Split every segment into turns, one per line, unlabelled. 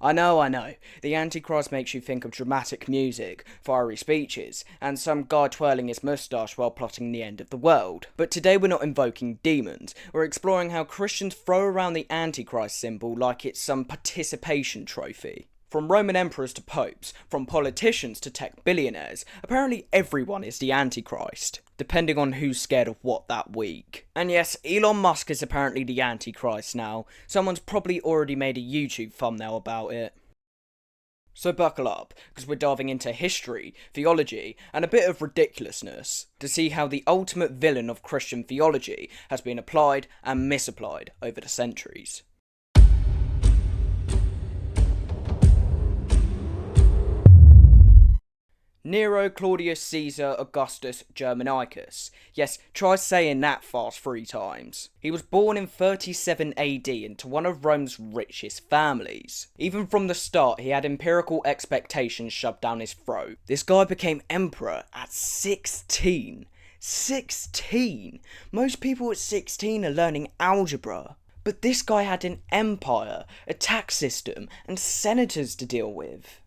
I know. The Antichrist makes you think of dramatic music, fiery speeches, and some guy twirling his moustache while plotting the end of the world. But today we're not invoking demons, we're exploring how Christians throw around the Antichrist symbol like it's some participation trophy. From Roman emperors to popes, from politicians to tech billionaires, apparently everyone is the Antichrist, depending on who's scared of what that week. And yes, Elon Musk is apparently the Antichrist now. Someone's probably already made a YouTube thumbnail about it. So buckle up, because we're diving into history, theology, and a bit of ridiculousness, to see how the ultimate villain of Christian theology has been applied and misapplied over the centuries. Nero Claudius Caesar Augustus Germanicus. Yes, try saying that fast 3 times. He was born in 37 AD into one of Rome's richest families. Even from the start, he had empirical expectations shoved down his throat. This guy became emperor at 16. 16! Most people at 16 are learning algebra. But this guy had an empire, a tax system, and senators to deal with.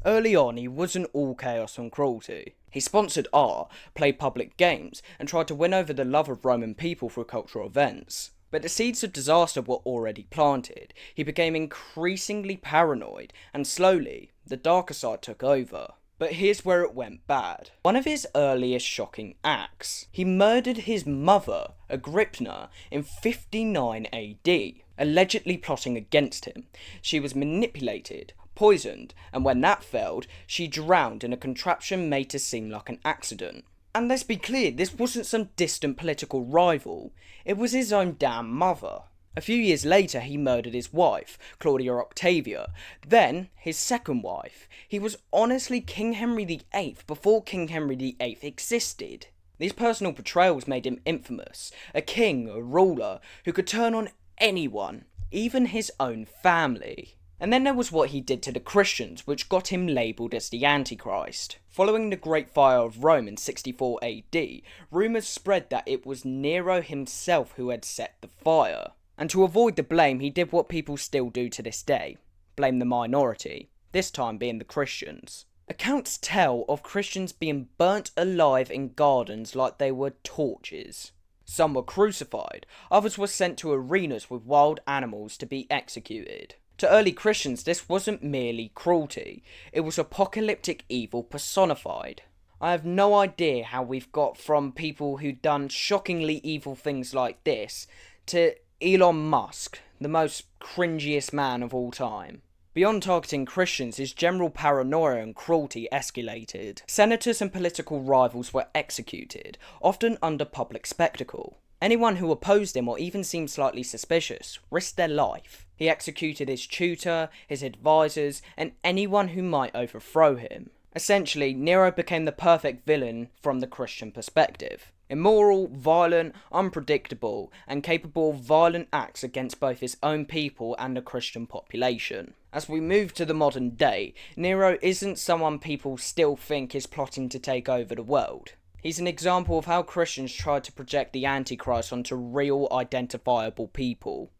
Early on, he wasn't all chaos and cruelty. He sponsored art, played public games, and tried to win over the love of Roman people through cultural events. But the seeds of disaster were already planted. He became increasingly paranoid, and slowly, the darker side took over. But here's where it went bad. One of his earliest shocking acts. He murdered his mother, Agrippina, in 59 AD, allegedly plotting against him. She was manipulated, poisoned, and when that failed, she drowned in a contraption made to seem like an accident. And let's be clear, this wasn't some distant political rival, it was his own damn mother. A few years later, he murdered his wife, Claudia Octavia, then his second wife. He was honestly King Henry VIII before King Henry VIII existed. These personal betrayals made him infamous, a king, a ruler, who could turn on anyone, even his own family. And then there was what he did to the Christians, which got him labelled as the Antichrist. Following the Great Fire of Rome in 64 AD, rumours spread that it was Nero himself who had set the fire. And to avoid the blame, he did what people still do to this day. Blame the minority, this time being the Christians. Accounts tell of Christians being burnt alive in gardens like they were torches. Some were crucified, others were sent to arenas with wild animals to be executed. To early Christians, this wasn't merely cruelty, it was apocalyptic evil personified. I have no idea how we've got from people who'd done shockingly evil things like this, to Elon Musk, the most cringiest man of all time. Beyond targeting Christians, his general paranoia and cruelty escalated. Senators and political rivals were executed, often under public spectacle. Anyone who opposed him or even seemed slightly suspicious risked their life. He executed his tutor, his advisors, and anyone who might overthrow him. Essentially, Nero became the perfect villain from the Christian perspective. Immoral, violent, unpredictable, and capable of violent acts against both his own people and the Christian population. As we move to the modern day, Nero isn't someone people still think is plotting to take over the world. He's an example of how Christians tried to project the Antichrist onto real, identifiable people.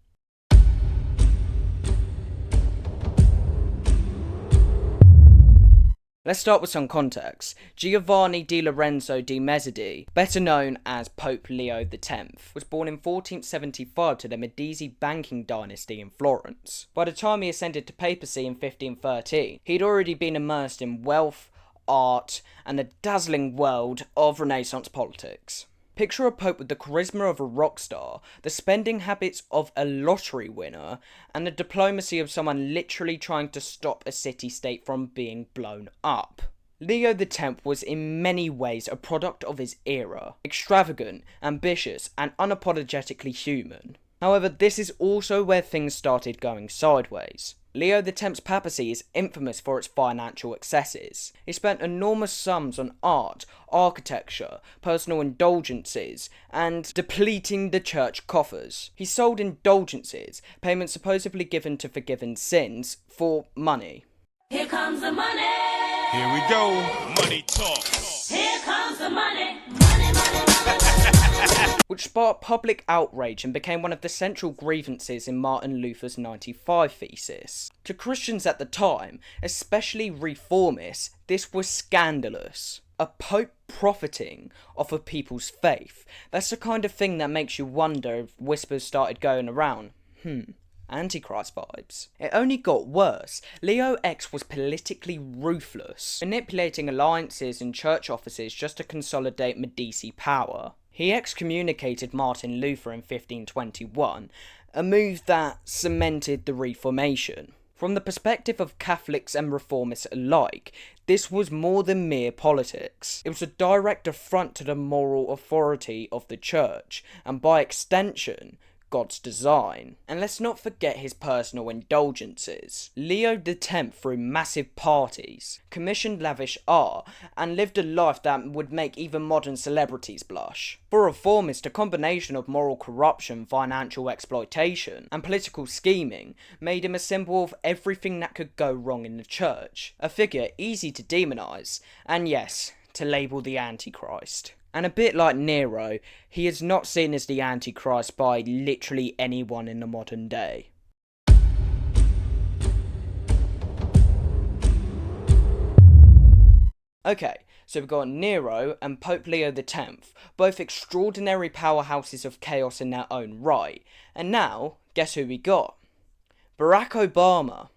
Let's start with some context. Giovanni di Lorenzo di Medici, better known as Pope Leo X, was born in 1475 to the Medici banking dynasty in Florence. By the time he ascended to papacy in 1513, he'd already been immersed in wealth, art, and the dazzling world of Renaissance politics. Picture a pope with the charisma of a rock star, the spending habits of a lottery winner, and the diplomacy of someone literally trying to stop a city-state from being blown up. Leo X was in many ways a product of his era, extravagant, ambitious, and unapologetically human. However, this is also where things started going sideways. Leo X's papacy is infamous for its financial excesses. He spent enormous sums on art, architecture, personal indulgences, and depleting the church coffers. He sold indulgences, payments supposedly given to forgiven sins, for money.
Here comes the money.
Here we go. Money talk.
Here comes the money. Money, money, money, money.
which sparked public outrage and became one of the central grievances in Martin Luther's 95 Thesis. To Christians at the time, especially reformists, this was scandalous. A pope profiting off of people's faith. That's the kind of thing that makes you wonder if whispers started going around. Antichrist vibes. It only got worse. Leo X was politically ruthless, manipulating alliances and church offices just to consolidate Medici power. He excommunicated Martin Luther in 1521, a move that cemented the Reformation. From the perspective of Catholics and Reformists alike, this was more than mere politics. It was a direct affront to the moral authority of the church, and by extension, God's design. And let's not forget his personal indulgences. Leo X threw massive parties, commissioned lavish art, and lived a life that would make even modern celebrities blush. For reformists, a combination of moral corruption, financial exploitation, and political scheming made him a symbol of everything that could go wrong in the church. A figure easy to demonise, and yes, to label the Antichrist. And a bit like Nero, he is not seen as the Antichrist by literally anyone in the modern day. Okay, so we've got Nero and Pope Leo X, both extraordinary powerhouses of chaos in their own right. And now, guess who we got? Barack Obama.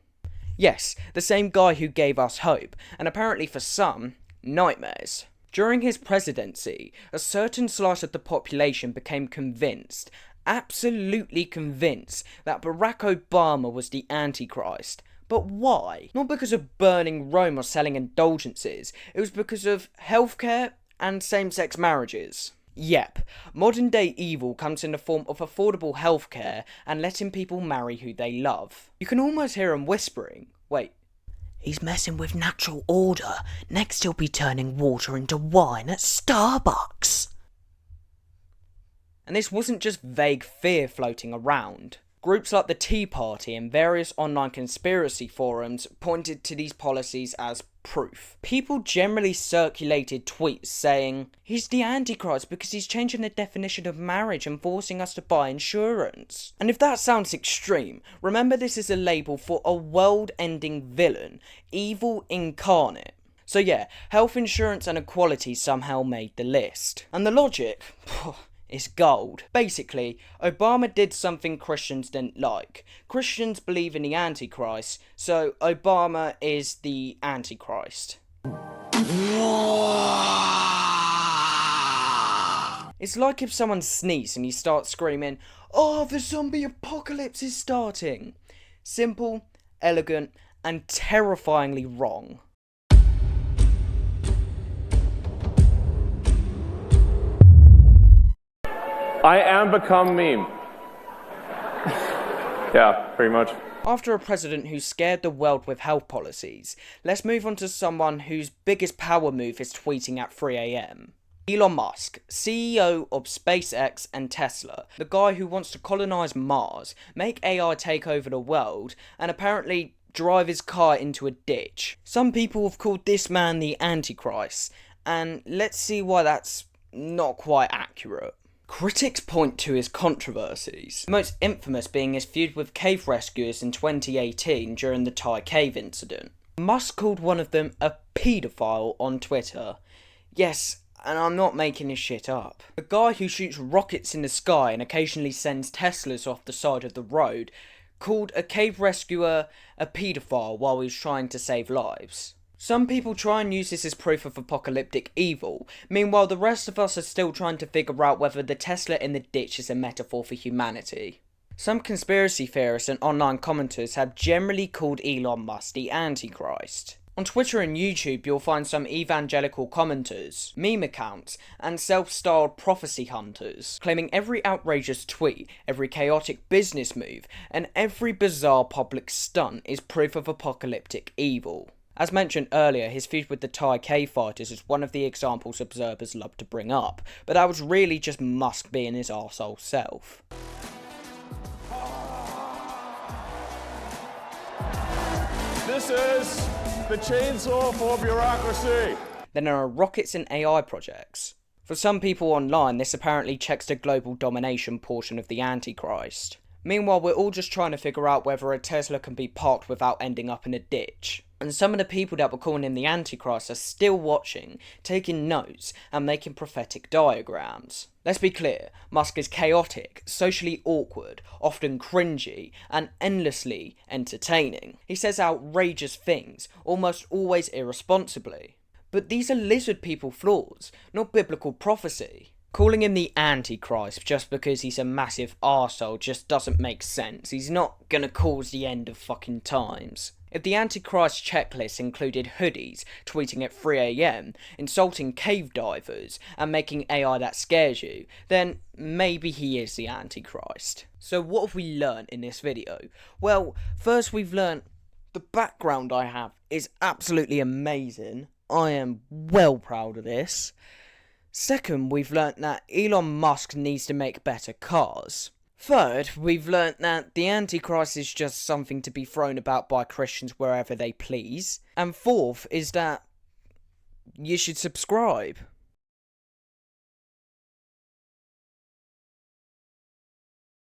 Yes, the same guy who gave us hope, and apparently for some, nightmares. During his presidency, a certain slice of the population became convinced, absolutely convinced, that Barack Obama was the Antichrist. But why? Not because of burning Rome or selling indulgences, it was because of healthcare and same-sex marriages. Yep, modern day evil comes in the form of affordable healthcare and letting people marry who they love. You can almost hear him whispering, wait, he's messing with natural order. Next he'll be turning water into wine at Starbucks. And this wasn't just vague fear floating around. Groups like the Tea Party and various online conspiracy forums pointed to these policies as proof. People generally circulated tweets saying, he's the Antichrist because he's changing the definition of marriage and forcing us to buy insurance. And if that sounds extreme, remember this is a label for a world-ending villain, evil incarnate. So yeah, health insurance and equality somehow made the list. And the logic? Is gold. Basically, Obama did something Christians didn't like. Christians believe in the Antichrist, so Obama is the Antichrist. It's like if someone sneezes and you start screaming, "Oh, the zombie apocalypse is starting!" Simple, elegant, and terrifyingly wrong.
I am become meme. Yeah, pretty much.
After a president who scared the world with health policies, let's move on to someone whose biggest power move is tweeting at 3 AM. Elon Musk, CEO of SpaceX and Tesla, the guy who wants to colonize Mars, make AI take over the world, and apparently drive his car into a ditch. Some people have called this man the Antichrist, and let's see why that's not quite accurate. Critics point to his controversies, the most infamous being his feud with cave rescuers in 2018 during the Thai cave incident. Musk called one of them a paedophile on Twitter. Yes, and I'm not making this shit up. A guy who shoots rockets in the sky and occasionally sends Teslas off the side of the road called a cave rescuer a paedophile while he was trying to save lives. Some people try and use this as proof of apocalyptic evil, meanwhile the rest of us are still trying to figure out whether the Tesla in the ditch is a metaphor for humanity. Some conspiracy theorists and online commenters have generally called Elon Musk the Antichrist. On Twitter and YouTube you'll find some evangelical commenters, meme accounts, and self-styled prophecy hunters, claiming every outrageous tweet, every chaotic business move, and every bizarre public stunt is proof of apocalyptic evil. As mentioned earlier, his feud with the Thai cave fighters is one of the examples observers love to bring up, but that was really just Musk being his arsehole self.
This is the chainsaw for bureaucracy.
Then there are rockets and AI projects. For some people online, this apparently checks the global domination portion of the Antichrist. Meanwhile, we're all just trying to figure out whether a Tesla can be parked without ending up in a ditch. And some of the people that were calling him the Antichrist are still watching, taking notes, and making prophetic diagrams. Let's be clear, Musk is chaotic, socially awkward, often cringy, and endlessly entertaining. He says outrageous things, almost always irresponsibly. But these are lizard people flaws, not biblical prophecy. Calling him the Antichrist just because he's a massive arsehole just doesn't make sense. He's not gonna cause the end of fucking times. If the Antichrist checklist included hoodies, tweeting at 3 AM, insulting cave divers, and making AI that scares you, then maybe he is the Antichrist. So what have we learnt in this video? Well, first we've learnt the background I have is absolutely amazing. I am well proud of this. Second, we've learnt that Elon Musk needs to make better cars. Third, we've learnt that the Antichrist is just something to be thrown about by Christians wherever they please. And fourth is that you should subscribe.